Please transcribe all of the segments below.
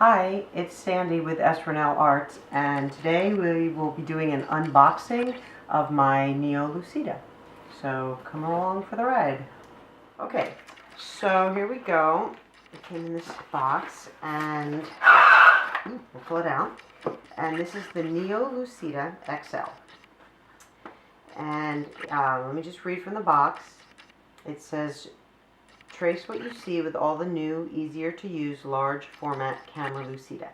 Hi, it's Sandy with s.ranellearts, and today we will be doing an unboxing of my Neo Lucida. So come along for the ride. Okay, so here we go. It came in this box, and we'll pull it out. And this is the Neo Lucinda XL. And let me just read from the box. It says, trace what you see with all the new, easier to use, large format camera Lucida.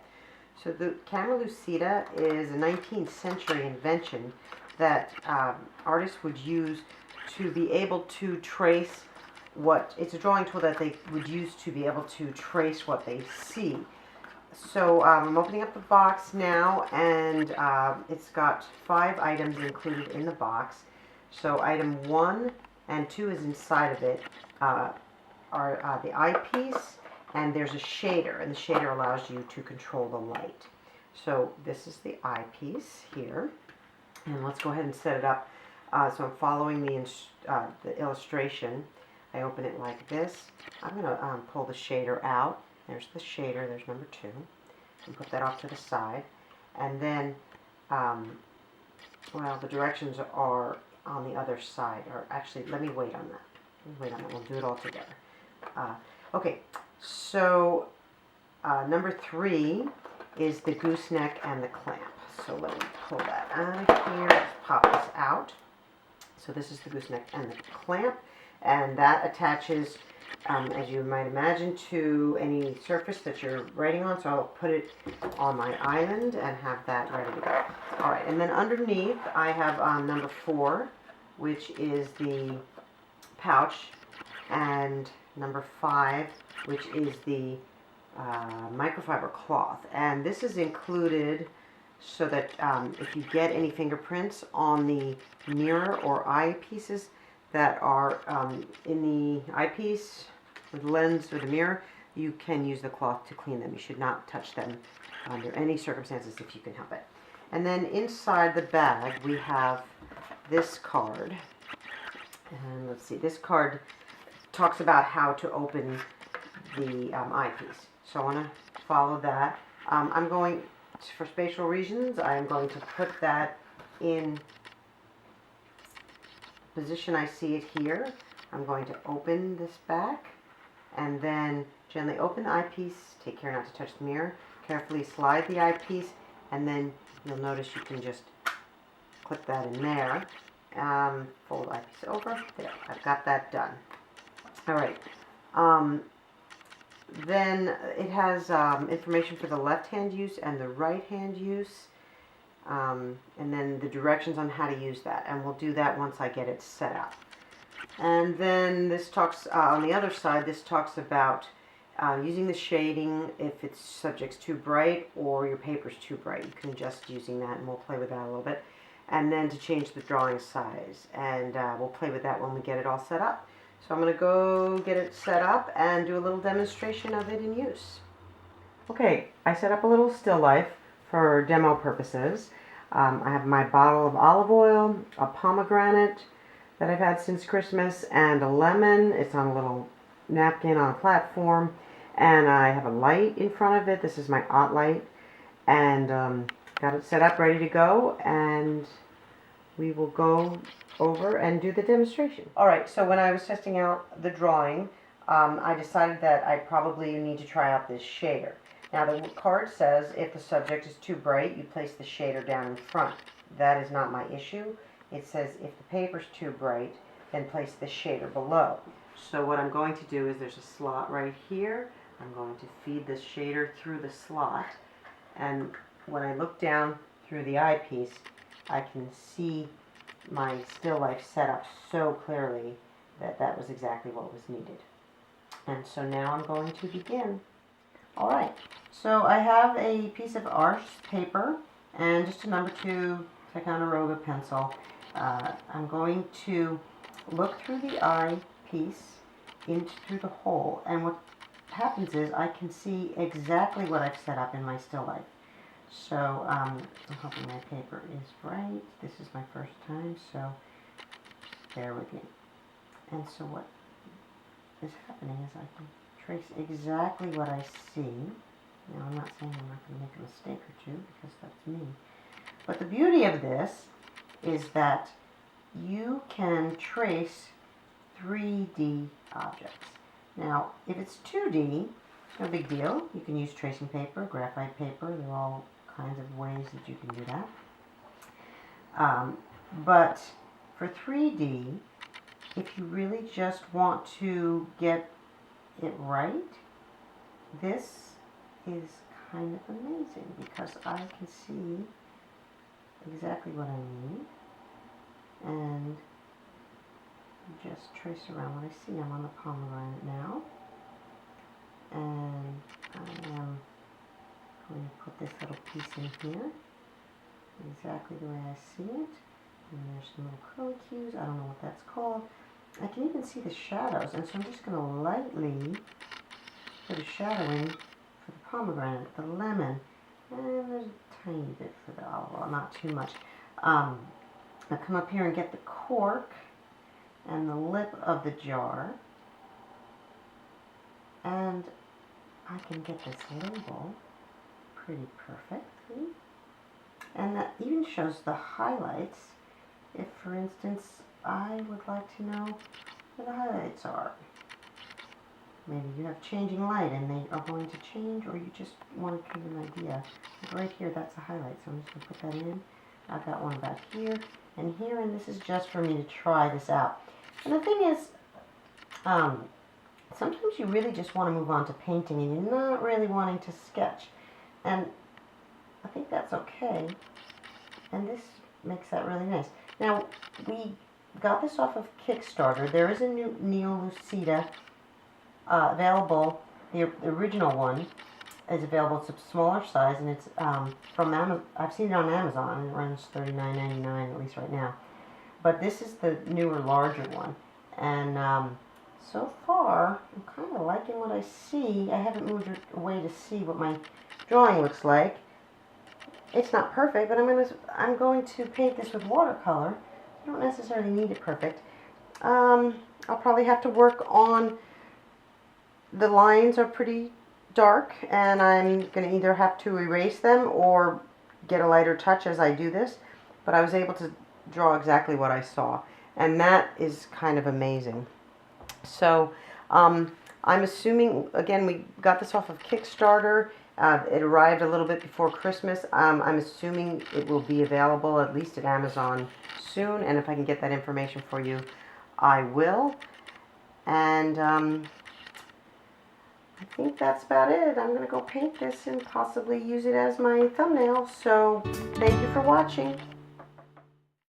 So the camera Lucida is a 19th century invention that artists would use to be able to trace it's a drawing tool that they would use to be able to trace what they see. So I'm opening up the box now, and it's got 5 items included in the box. So item 1 and 2 is inside of it. Are the eyepiece, and there's a shader, and the shader allows you to control the light. So this is the eyepiece here, and let's go ahead and set it up. So I'm following the illustration. I open it like this. I'm going to pull the shader out. There's the shader. There's number 2. And put that off to the side. And then, well, the directions are on the other side. Or actually, let me wait on that. We'll do it all together. Okay, so number 3 is the gooseneck and the clamp. So let me pull that out of here. Let's pop this out. So this is the gooseneck and the clamp, and that attaches, as you might imagine, to any surface that you're writing on. So I'll put it on my island and have that ready to go. All right, and then underneath I have number 4, which is the pouch, and number 5, which is the microfiber cloth. And this is included so that if you get any fingerprints on the mirror or eyepieces that are in the eyepiece with the lens or the mirror, you can use the cloth to clean them. You should not touch them under any circumstances if you can help it. And then inside the bag we have this card. And let's see, this card talks about how to open the eyepiece. So I want to follow that. I'm going, for spatial reasons, I'm going to put that in position I see it here. I'm going to open this back and then gently open the eyepiece. Take care not to touch the mirror. Carefully slide the eyepiece, and then you'll notice you can just clip that in there. Fold the eyepiece over. There, I've got that done. All right. Then it has information for the left-hand use and the right-hand use, and then the directions on how to use that. And we'll do that once I get it set up. And then this talks, on the other side, this talks about using the shading if it's subject's too bright or your paper's too bright. You can adjust using that, and we'll play with that a little bit. And then to change the drawing size, and we'll play with that when we get it all set up. So I'm going to go get it set up and do a little demonstration of it in use. Okay, I set up a little still life for demo purposes. I have my bottle of olive oil, a pomegranate that I've had since Christmas, and a lemon. It's on a little napkin on a platform, and I have a light in front of it. This is my art light, and got it set up, ready to go, and we will go over and do the demonstration. Alright, so when I was testing out the drawing, I decided that I probably need to try out this shader. Now the card says if the subject is too bright, you place the shader down in front. That is not my issue. It says if the paper's too bright, then place the shader below. So what I'm going to do is there's a slot right here. I'm going to feed the shader through the slot, and when I look down through the eyepiece, I can see my still life set up so clearly that that was exactly what was needed. And so now I'm going to begin. Alright, so I have a piece of art paper and just a number 2 Ticonderoga pencil. I'm going to look through the eyepiece through the hole, and what happens is I can see exactly what I've set up in my still life. So I'm hoping my paper is right. This is my first time, so bear with me. And so what is happening is I can trace exactly what I see Now, I'm not saying I'm not going to make a mistake or two, because that's me. But the beauty of this is that you can trace 3D objects. Now, if it's 2D, no big deal. You can use tracing paper, graphite paper. There are all kinds of ways that you can do that. But for 3D, if you really just want to get it right, this is kind of amazing, because I can see exactly what I need and just trace around what I see. I'm on the pomegranate now, and I am going to put this little piece in here exactly the way I see it. And there's some little curly cues. I don't know what that's called. I can even see the shadows, and so I'm just going to lightly put a shadow in for the pomegranate, the lemon, and there's a tiny bit for the olive oil, not too much. I'll come up here and get the cork and the lip of the jar, and I can get this label pretty perfectly. And that even shows the highlights. If, for instance, I would like to know where the highlights are. Maybe you have changing light and they are going to change, or you just want to give an idea. Like right here, that's a highlight, so I'm just going to put that in. I've got one about here and here, and this is just for me to try this out. And the thing is, sometimes you really just want to move on to painting and you're not really wanting to sketch. And I think that's okay. And this makes that really nice. Now, we got this off of Kickstarter. There is a new Neo Lucida available. The original one is available. It's a smaller size, and it's from Amazon. I've seen it on Amazon. It runs $39.99 at least right now. But this is the newer, larger one. And so far, I'm kind of liking what I see. I haven't moved away to see what my drawing looks like. It's not perfect, but I'm going to paint this with watercolor. I don't necessarily need it perfect. I'll probably have to work on, the lines are pretty dark, and I'm going to either have to erase them or get a lighter touch as I do this. But I was able to draw exactly what I saw, and that is kind of amazing. So I'm assuming, again, we got this off of Kickstarter. It arrived a little bit before Christmas. I'm assuming it will be available at least at Amazon soon, and if I can get that information for you, I will. And I think that's about it. I'm going to go paint this and possibly use it as my thumbnail. So thank you for watching.